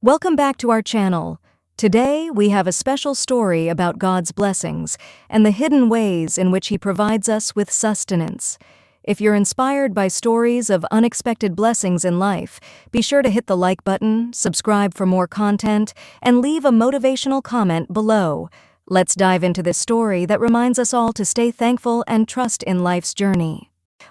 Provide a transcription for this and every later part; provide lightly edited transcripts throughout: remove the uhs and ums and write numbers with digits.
Welcome back to our channel. Today, we have a special story about God's blessings and the hidden ways in which He provides us with sustenance. If you're inspired by stories of unexpected blessings in life, be sure to hit the like button, subscribe for more content, and leave a motivational comment below. Let's dive into this story that reminds us all to stay thankful and trust in life's journey.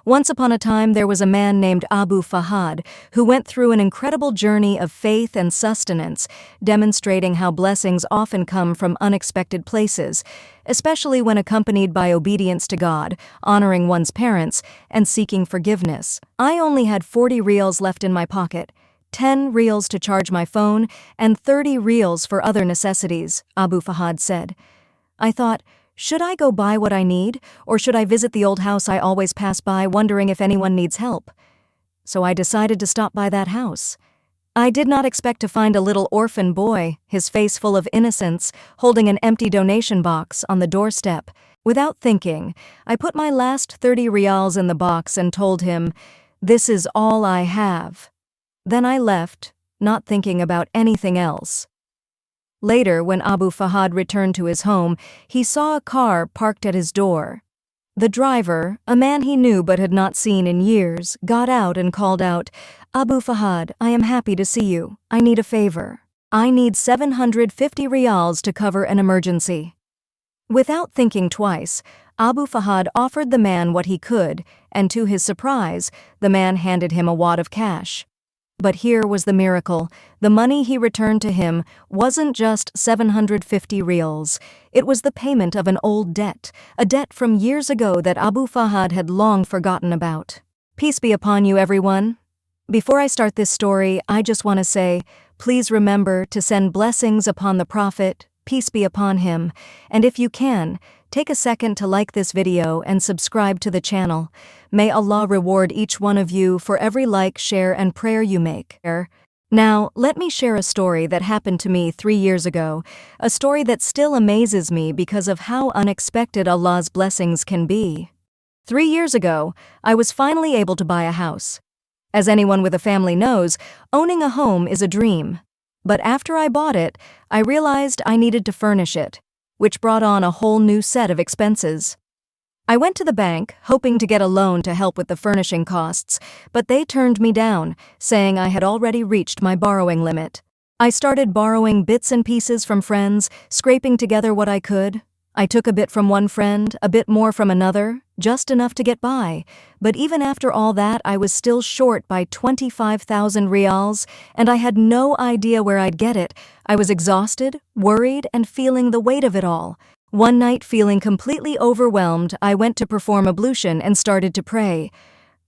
Once upon a time, there was a man named Abu Fahad who went through an incredible journey of faith and sustenance, demonstrating how blessings often come from unexpected places, especially when accompanied by obedience to God, honoring one's parents, and seeking forgiveness. I only had 40 reals left in my pocket, 10 reals to charge my phone, and 30 reals for other necessities, Abu Fahad said. I thought, should I go buy what I need, or should I visit the old house I always pass by wondering if anyone needs help? So I decided to stop by that house. I did not expect to find a little orphan boy, his face full of innocence, holding an empty donation box on the doorstep. Without thinking, I put my last 30 reals in the box and told him, "This is all I have." Then I left, not thinking about anything else. Later, when Abu Fahad returned to his home, he saw a car parked at his door. The driver, a man he knew but had not seen in years, got out and called out, "Abu Fahad, I am happy to see you. I need a favor. I need 750 reals to cover an emergency." Without thinking twice, Abu Fahad offered the man what he could, and to his surprise, the man handed him a wad of cash. But here was the miracle. The money he returned to him wasn't just 750 reals. It was the payment of an old debt, a debt from years ago that Abu Fahad had long forgotten about. Peace be upon you, everyone. Before I start this story, I just want to say, please remember to send blessings upon the Prophet, peace be upon him, and if you can, take a second to like this video and subscribe to the channel. May Allah reward each one of you for every like, share, and prayer you make. Now, let me share a story that happened to me 3 years ago, a story that still amazes me because of how unexpected Allah's blessings can be. 3 years ago, I was finally able to buy a house. As anyone with a family knows, owning a home is a dream. But after I bought it, I realized I needed to furnish it, which brought on a whole new set of expenses. I went to the bank, hoping to get a loan to help with the furnishing costs, but they turned me down, saying I had already reached my borrowing limit. I started borrowing bits and pieces from friends, scraping together what I could. I took a bit from one friend, a bit more from another, just enough to get by. But even after all that, I was still short by 25,000 reals, and I had no idea where I'd get it. I was exhausted, worried, and feeling the weight of it all. One night, feeling completely overwhelmed, I went to perform ablution and started to pray.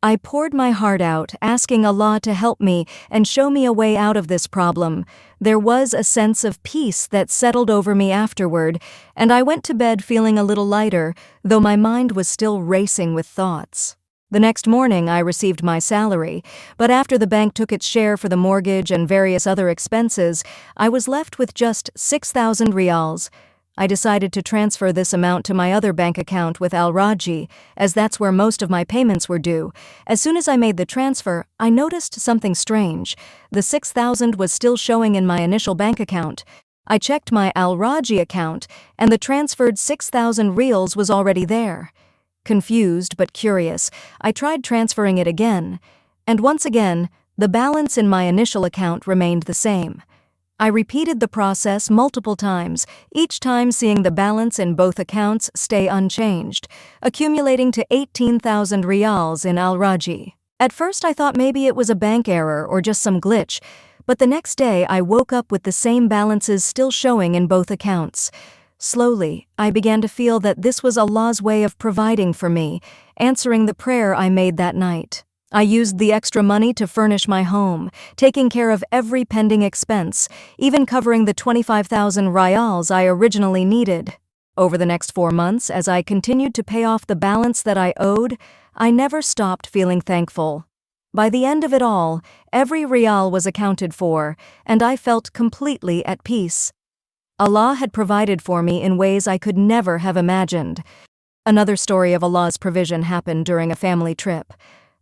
I poured my heart out, asking Allah to help me and show me a way out of this problem. There was a sense of peace that settled over me afterward, and I went to bed feeling a little lighter, though my mind was still racing with thoughts. The next morning, I received my salary, but after the bank took its share for the mortgage and various other expenses, I was left with just 6,000 reals. I decided to transfer this amount to my other bank account with Al-Raji, as that's where most of my payments were due. As soon as I made the transfer, I noticed something strange. The 6,000 was still showing in my initial bank account. I checked my Al-Raji account, and the transferred 6,000 reals was already there. Confused but curious, I tried transferring it again, and once again, the balance in my initial account remained the same. I repeated the process multiple times, each time seeing the balance in both accounts stay unchanged, accumulating to 18,000 reals in Al-Raji. At first I thought maybe it was a bank error or just some glitch, but the next day I woke up with the same balances still showing in both accounts. Slowly, I began to feel that this was Allah's way of providing for me, answering the prayer I made that night. I used the extra money to furnish my home, taking care of every pending expense, even covering the 25,000 reals I originally needed. Over the next 4 months, as I continued to pay off the balance that I owed, I never stopped feeling thankful. By the end of it all, every real was accounted for, and I felt completely at peace. Allah had provided for me in ways I could never have imagined. Another story of Allah's provision happened during a family trip.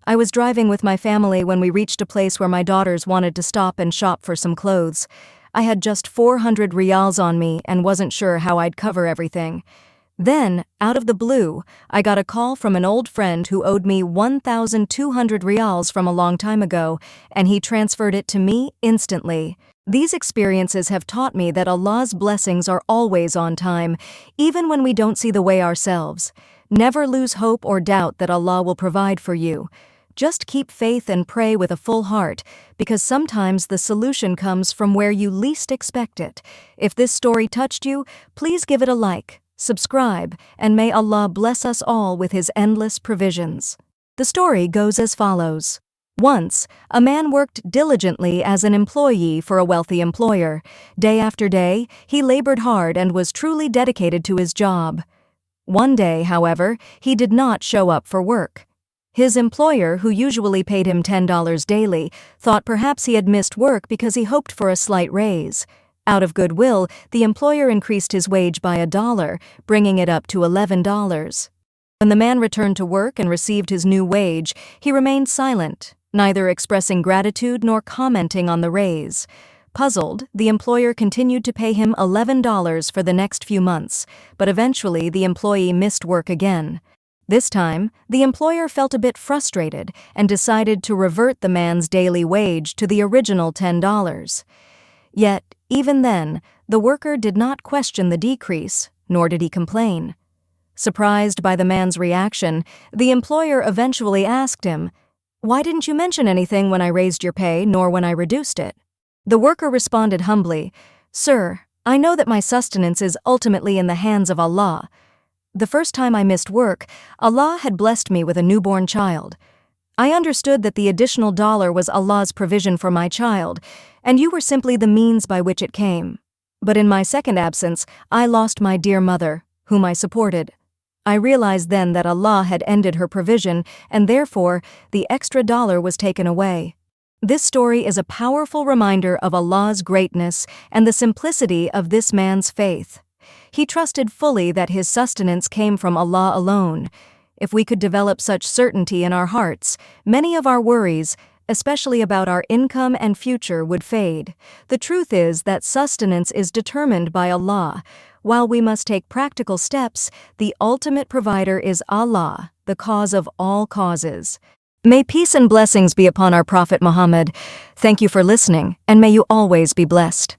I was driving with my family when we reached a place where my daughters wanted to stop and shop for some clothes. I had just 400 rials on me and wasn't sure how I'd cover everything. Then, out of the blue, I got a call from an old friend who owed me 1,200 rials from a long time ago, and he transferred it to me instantly. These experiences have taught me that Allah's blessings are always on time, even when we don't see the way ourselves. Never lose hope or doubt that Allah will provide for you. Just keep faith and pray with a full heart, because sometimes the solution comes from where you least expect it. If this story touched you, please give it a like, subscribe, and may Allah bless us all with His endless provisions. The story goes as follows. Once, a man worked diligently as an employee for a wealthy employer. Day after day, he labored hard and was truly dedicated to his job. One day, however, he did not show up for work. His employer, who usually paid him $10 daily, thought perhaps he had missed work because he hoped for a slight raise. Out of goodwill, the employer increased his wage by $1, bringing it up to $11. When the man returned to work and received his new wage, he remained silent, neither expressing gratitude nor commenting on the raise. Puzzled, the employer continued to pay him $11 for the next few months, but eventually the employee missed work again. This time, the employer felt a bit frustrated and decided to revert the man's daily wage to the original $10. Yet, even then, the worker did not question the decrease, nor did he complain. Surprised by the man's reaction, the employer eventually asked him, "Why didn't you mention anything when I raised your pay, nor when I reduced it?" The worker responded humbly, "Sir, I know that my sustenance is ultimately in the hands of Allah. The first time I missed work, Allah had blessed me with a newborn child. I understood that the additional dollar was Allah's provision for my child, and you were simply the means by which it came. But in my second absence, I lost my dear mother, whom I supported. I realized then that Allah had ended her provision, and therefore, the extra dollar was taken away." This story is a powerful reminder of Allah's greatness and the simplicity of this man's faith. He trusted fully that his sustenance came from Allah alone. If we could develop such certainty in our hearts, many of our worries, especially about our income and future, would fade. The truth is that sustenance is determined by Allah. While we must take practical steps, the ultimate provider is Allah, the cause of all causes. May peace and blessings be upon our Prophet Muhammad. Thank you for listening, and may you always be blessed.